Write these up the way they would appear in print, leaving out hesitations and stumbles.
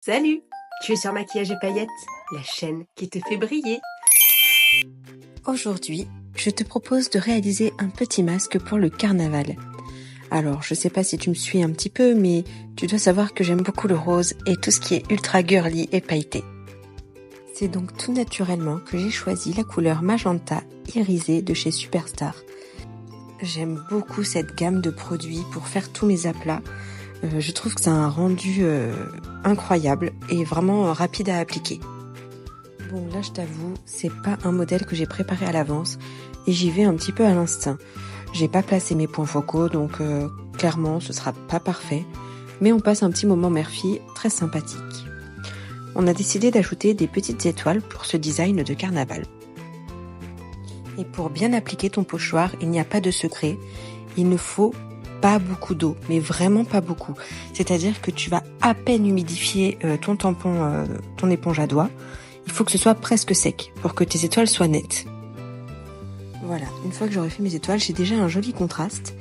Salut! Tu es sur Maquillage et Paillettes, la chaîne qui te fait briller. Aujourd'hui, je te propose de réaliser un petit masque pour le carnaval. Alors, je sais pas si tu me suis un petit peu, mais tu dois savoir que j'aime beaucoup le rose et tout ce qui est ultra girly et pailleté. C'est donc tout naturellement que j'ai choisi la couleur magenta irisée de chez Superstar. J'aime beaucoup cette gamme de produits pour faire tous mes aplats. Je trouve que c'est un rendu incroyable et vraiment rapide à appliquer. Bon, là je t'avoue, c'est pas un modèle que j'ai préparé à l'avance et j'y vais un petit peu à l'instinct. J'ai pas placé mes points focaux, donc clairement ce sera pas parfait, mais on passe un petit moment mère-fille très sympathique. On a décidé d'ajouter des petites étoiles pour ce design de carnaval. Et pour bien appliquer ton pochoir, il n'y a pas de secret, il ne faut pas beaucoup d'eau, mais vraiment pas beaucoup. C'est-à-dire que tu vas à peine humidifier ton tampon, ton éponge à doigts. Il faut que ce soit presque sec pour que tes étoiles soient nettes. Voilà, une fois que j'aurai fait mes étoiles, j'ai déjà un joli contraste,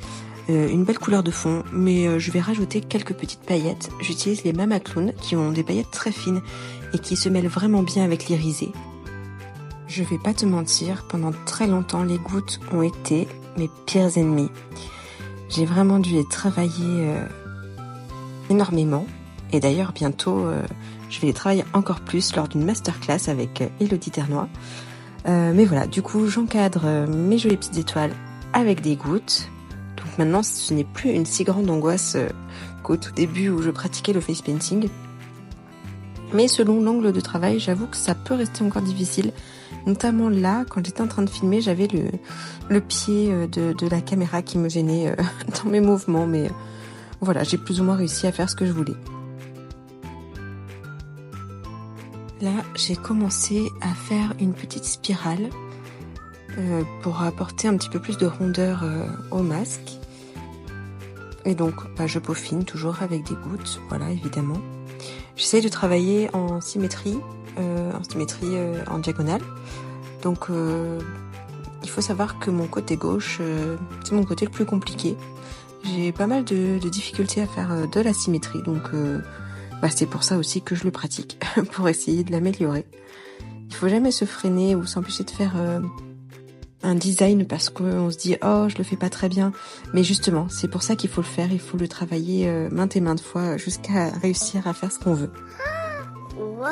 une belle couleur de fond, mais je vais rajouter quelques petites paillettes. J'utilise les Mama Clown qui ont des paillettes très fines et qui se mêlent vraiment bien avec l'irisé. Je vais pas te mentir, pendant très longtemps, les gouttes ont été mes pires ennemis. J'ai vraiment dû les travailler énormément. Et d'ailleurs, bientôt, je vais les travailler encore plus lors d'une masterclass avec Elodie Ternois. Mais voilà, du coup, j'encadre mes jolies petites étoiles avec des gouttes. Donc maintenant, ce n'est plus une si grande angoisse qu'au tout début où je pratiquais le face painting. Mais selon l'angle de travail, j'avoue que ça peut rester encore difficile. Notamment là, quand j'étais en train de filmer, j'avais le pied de la caméra qui me gênait dans mes mouvements. Mais voilà, j'ai plus ou moins réussi à faire ce que je voulais. Là, j'ai commencé à faire une petite spirale pour apporter un petit peu plus de rondeur au masque. Et donc, je peaufine toujours avec des gouttes, voilà, évidemment. J'essaye de travailler en symétrie, en diagonale. Donc, il faut savoir que mon côté gauche, c'est mon côté le plus compliqué. J'ai pas mal de difficultés à faire de la symétrie, donc c'est pour ça aussi que je le pratique, pour essayer de l'améliorer. Il faut jamais se freiner ou s'empêcher de faire un design parce qu'on se dit « Oh, je le fais pas très bien ». Mais justement, c'est pour ça qu'il faut le faire, il faut le travailler maintes et maintes fois jusqu'à réussir à faire ce qu'on veut. Waouh!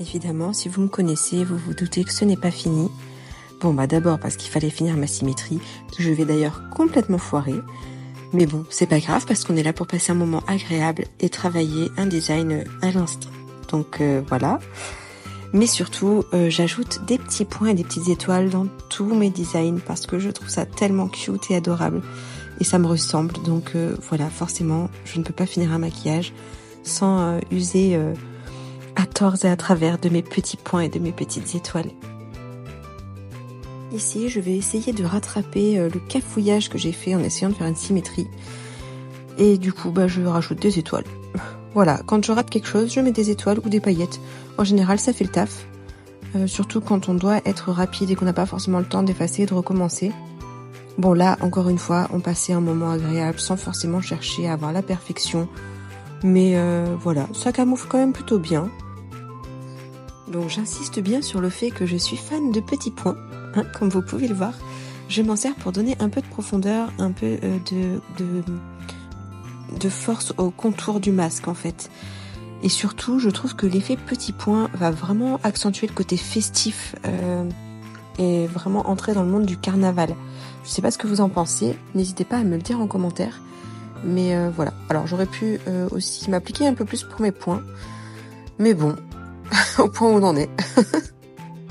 Évidemment, si vous me connaissez, vous vous doutez que ce n'est pas fini. Bon, d'abord parce qu'il fallait finir ma symétrie, que je vais d'ailleurs complètement foirer. Mais bon, c'est pas grave parce qu'on est là pour passer un moment agréable et travailler un design à l'instant. Donc voilà. Mais surtout, j'ajoute des petits points et des petites étoiles dans tous mes designs parce que je trouve ça tellement cute et adorable. Et ça me ressemble. Donc voilà, forcément, je ne peux pas finir un maquillage sans user à tort et à travers de mes petits points et de mes petites étoiles. Ici, je vais essayer de rattraper le cafouillage que j'ai fait en essayant de faire une symétrie. Et du coup, je rajoute des étoiles. Voilà, quand je rate quelque chose, je mets des étoiles ou des paillettes. En général, ça fait le taf. Surtout quand on doit être rapide et qu'on n'a pas forcément le temps d'effacer et de recommencer. Bon là, encore une fois, on passait un moment agréable sans forcément chercher à avoir la perfection. Mais voilà, ça camoufle quand même plutôt bien. Donc j'insiste bien sur le fait que je suis fan de petits points. Comme vous pouvez le voir, je m'en sers pour donner un peu de profondeur, un peu de force au contour du masque en fait. Et surtout, je trouve que l'effet petit point va vraiment accentuer le côté festif et vraiment entrer dans le monde du carnaval. Je sais pas ce que vous en pensez, n'hésitez pas à me le dire en commentaire. Mais voilà, alors j'aurais pu aussi m'appliquer un peu plus pour mes points. Mais bon, au point où on en est.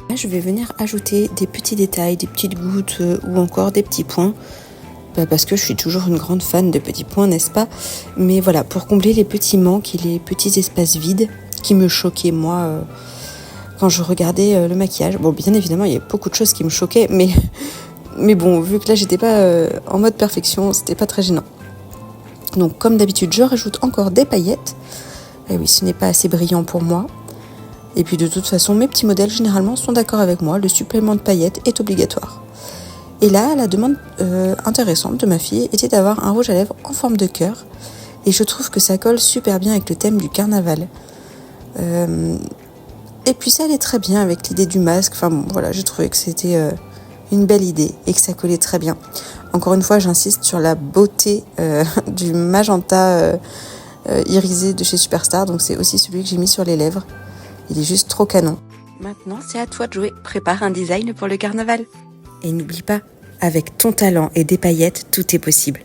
Là, je vais venir ajouter des petits détails, des petites gouttes ou encore des petits points. Parce que je suis toujours une grande fan de petits points, n'est-ce pas? Mais voilà, pour combler les petits manques et les petits espaces vides qui me choquaient, moi, quand je regardais le maquillage. Bon, bien évidemment, il y a beaucoup de choses qui me choquaient, mais bon, vu que là, j'étais pas en mode perfection, c'était pas très gênant. Donc, comme d'habitude, je rajoute encore des paillettes. Et oui, ce n'est pas assez brillant pour moi. Et puis, de toute façon, mes petits modèles, généralement, sont d'accord avec moi. Le supplément de paillettes est obligatoire. Et là, la demande intéressante de ma fille était d'avoir un rouge à lèvres en forme de cœur. et je trouve que ça colle super bien avec le thème du carnaval. Et puis ça allait très bien avec l'idée du masque. Enfin bon, voilà, j'ai trouvé que c'était une belle idée et que ça collait très bien. Encore une fois, j'insiste sur la beauté du magenta irisé de chez Superstar. Donc c'est aussi celui que j'ai mis sur les lèvres. Il est juste trop canon. Maintenant, c'est à toi de jouer. Prépare un design pour le carnaval. Et n'oublie pas, avec ton talent et des paillettes, tout est possible.